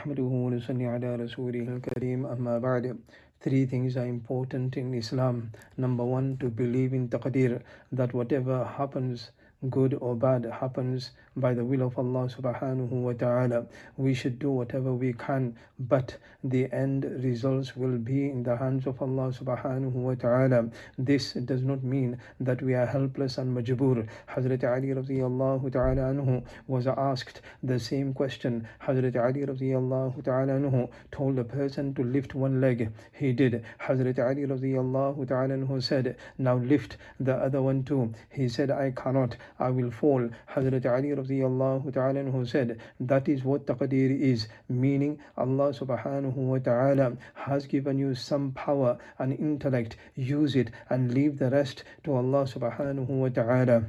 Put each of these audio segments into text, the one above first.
نحمده ونصلي على رسوله الكريم أما بعد. Three things are important in Islam. Number one, to believe in taqdeer, that whatever happens, good or bad, happens by the will of Allah subhanahu wa ta'ala. We should do whatever we can, but the end results will be in the hands of Allah subhanahu wa ta'ala. This does not mean that we are helpless and majboor. Hazrat Ali radiyallahu ta'ala anhu was asked the same question. Hazrat Ali radiyallahu ta'ala anhu told a person to lift one leg. He did. Hazrat Ali radiyallahu ta'ala anhu said, now lift the other one too. He said, I cannot, I will fall. Hazrat Ali radiyallahu ta'ala anhu said, that is what taqdeer is, meaning Allah subhanahu wa ta'ala has given you some power and intellect. Use it and leave the rest to Allah subhanahu wa ta'ala.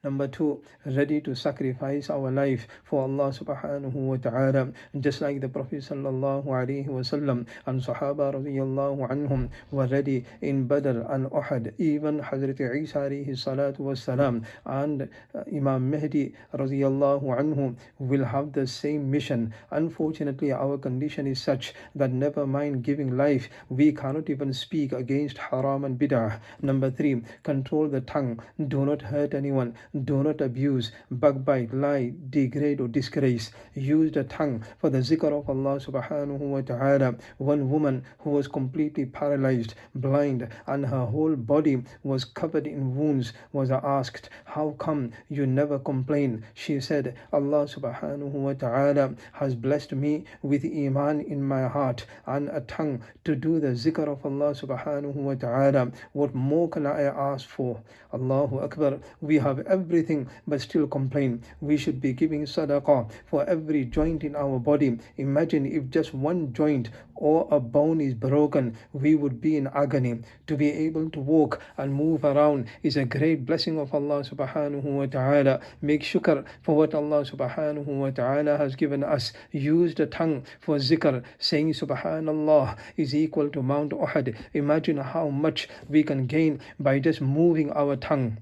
Number two, ready to sacrifice our life for Allah subhanahu wa ta'ala, just like the Prophet sallallahu alaihi wasallam and Sahaba radiyallahu anhum were ready in Badr and Uhud. Even Hazrat Isa alayhi salatu was salam and Imam Mahdi radiyallahu anhu will have the same mission. Unfortunately, our condition is such that never mind giving life, we cannot even speak against haram and bid'ah. Number three, control the tongue. Do not hurt anyone. Do not abuse, backbite, lie, degrade or disgrace. Use the tongue for the zikr of Allah subhanahu wa ta'ala. One woman who was completely paralyzed, blind, and her whole body was covered in wounds was asked, how come you never complain? She said, Allah subhanahu wa ta'ala has blessed me with iman in my heart and a tongue to do the zikr of Allah subhanahu wa ta'ala. What more can I ask for? Allahu Akbar. We have everything but still complain. We should be giving sadaqah for every joint in our body. Imagine if just one joint or a bone is broken, we would be in agony. To be able to walk and move around is a great blessing of Allah subhanahu wa ta'ala. Make shukr for what Allah subhanahu wa ta'ala has given us. Use the tongue for zikr. Saying subhanallah is equal to Mount Uhud. Imagine how much we can gain by just moving our tongue.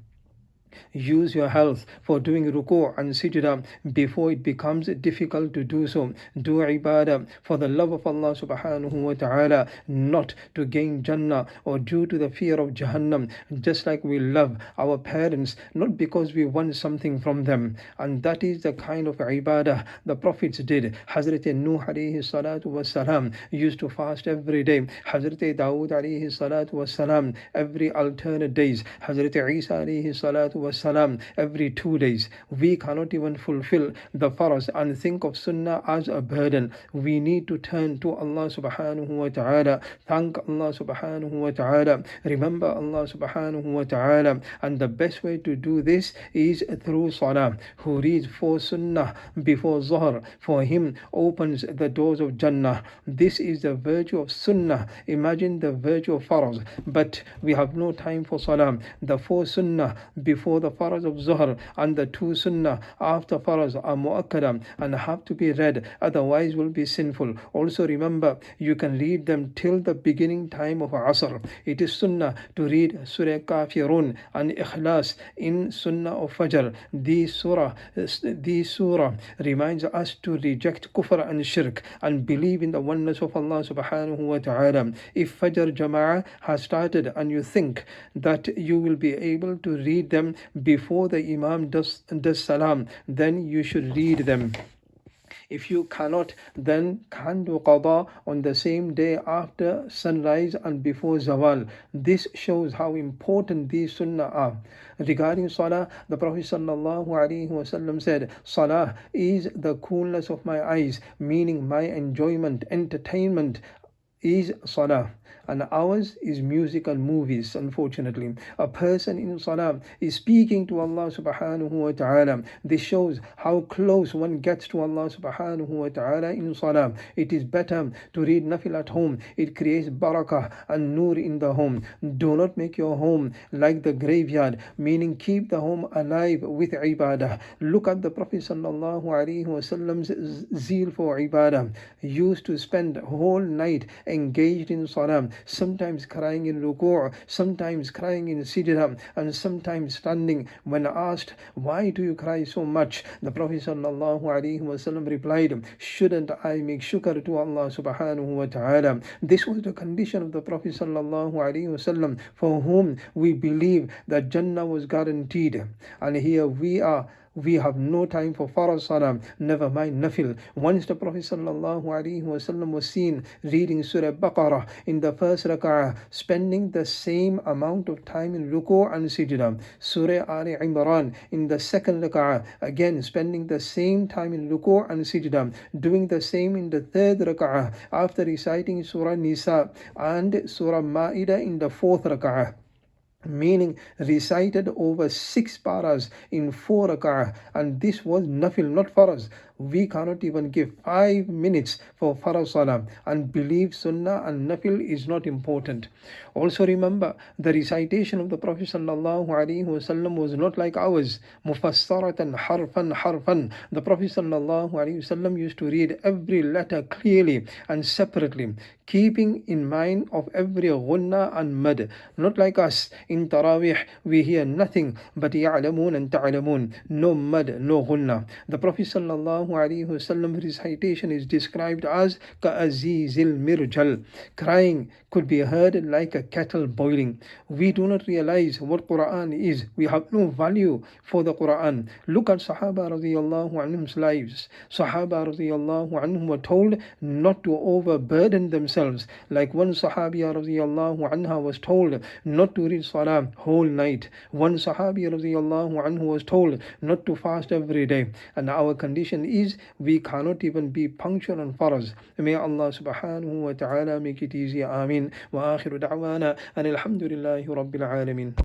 Use your health for doing ruku' and sajda before it becomes difficult to do so. Do ibadah for the love of Allah subhanahu wa ta'ala, not to gain Jannah or due to the fear of Jahannam. Just like we love our parents, not because we want something from them. And that is the kind of ibadah the prophets did. Hazrat Nuh alayhi salatu was salam used to fast every day. Hazrat Dawood alayhi salatu was salam every alternate days. Hazrat Isa alayhi salatu was salam every 2 days. We cannot even fulfill the faraz and think of sunnah as a burden. We need to turn to Allah subhanahu wa ta'ala, thank Allah subhanahu wa ta'ala, remember Allah subhanahu wa ta'ala, and the best way to do this is through salah. Who reads 4 sunnah before zuhr, for him opens the doors of Jannah. This is the virtue of sunnah. Imagine the virtue of faraz, but we have no time for salah. The 4 sunnah before the faraz of zuhr and the 2 sunnah after faraz are muakkada and have to be read, otherwise will be sinful. Also remember, you can read them till the beginning time of asr. It is sunnah to read surah kafirun and ikhlas in sunnah of fajr. This surah reminds us to reject kufr and shirk and believe in the oneness of Allah subhanahu wa ta'ala. If fajr jama'ah has started and you think that you will be able to read them before the imam does salam, then you should read them. If you cannot, then can do qada on the same day after sunrise and before zawal. This shows how important these sunnah are. Regarding salah, the Prophet sallallahu alaihi wasallam said, salah is the coolness of my eyes, meaning my enjoyment, entertainment is salah, and ours is music and movies. Unfortunately, a person in salah is speaking to Allah subhanahu wa ta'ala. This shows how close one gets to Allah subhanahu wa ta'ala in salah. It is better to read nafil at home. It creates barakah and nur in the home. Do not make your home like the graveyard, meaning keep the home alive with ibadah. Look at the Prophet sallallahu alaihi wasallam's zeal for ibadah. He used to spend whole night engaged in salah, sometimes crying in ruku', sometimes crying in sijda, and sometimes standing. When asked, why do you cry so much? The Prophet sallallahu alaihi wasallam replied, shouldn't I make shukr to Allah subhanahu wa ta'ala? This was the condition of the Prophet sallallahu alaihi wasallam, for whom we believe that Jannah was guaranteed. And here we have no time for farz salah, never mind nafil. Once the Prophet sallallahu alaihi wasallam was seen reading Surah Baqarah in the first rak'ah, spending the same amount of time in ruku' and sijda. Surah Ali Imran in the second rak'ah, again spending the same time in ruku' and sijda. Doing the same in the third rak'ah after reciting Surah Nisa and Surah Ma'idah in the fourth rak'ah, meaning recited over 6 paras in 4 rak'ah, and this was nafil, not faraz. We cannot even give 5 minutes for faraz salah and believe sunnah and nafil is not important. Also remember, the recitation of the Prophet sallallahu alaihi wasallam was not like ours, mufassaratan harfan. The Prophet sallallahu alaihi wasallam used to read every letter clearly and separately, keeping in mind of every ghunna and mad. Not like us in Tarawih, we hear nothing but ya'lamun and ta'lamun, no mad, no ghunna. The Prophet sallallahu alaihi wasallam recitation is described as ka'azizil mirjal. Crying could be heard like a kettle boiling. We do not realize what Quran is. We have no value for the Quran. Look at Sahaba radiyallahu anhum's lives. Sahaba radiyallahu anhum were told not to overburden themselves. Like one Sahabiya radiyallahu anha was told not to read Salah whole night. One Sahabi radiyallahu anhu was told not to fast every day. And our condition is we cannot even be punctual on faraz. May Allah subhanahu wa ta'ala make it easy. Ameen. Wa akhiru da'wana and alhamdulillahi rabbil alameen.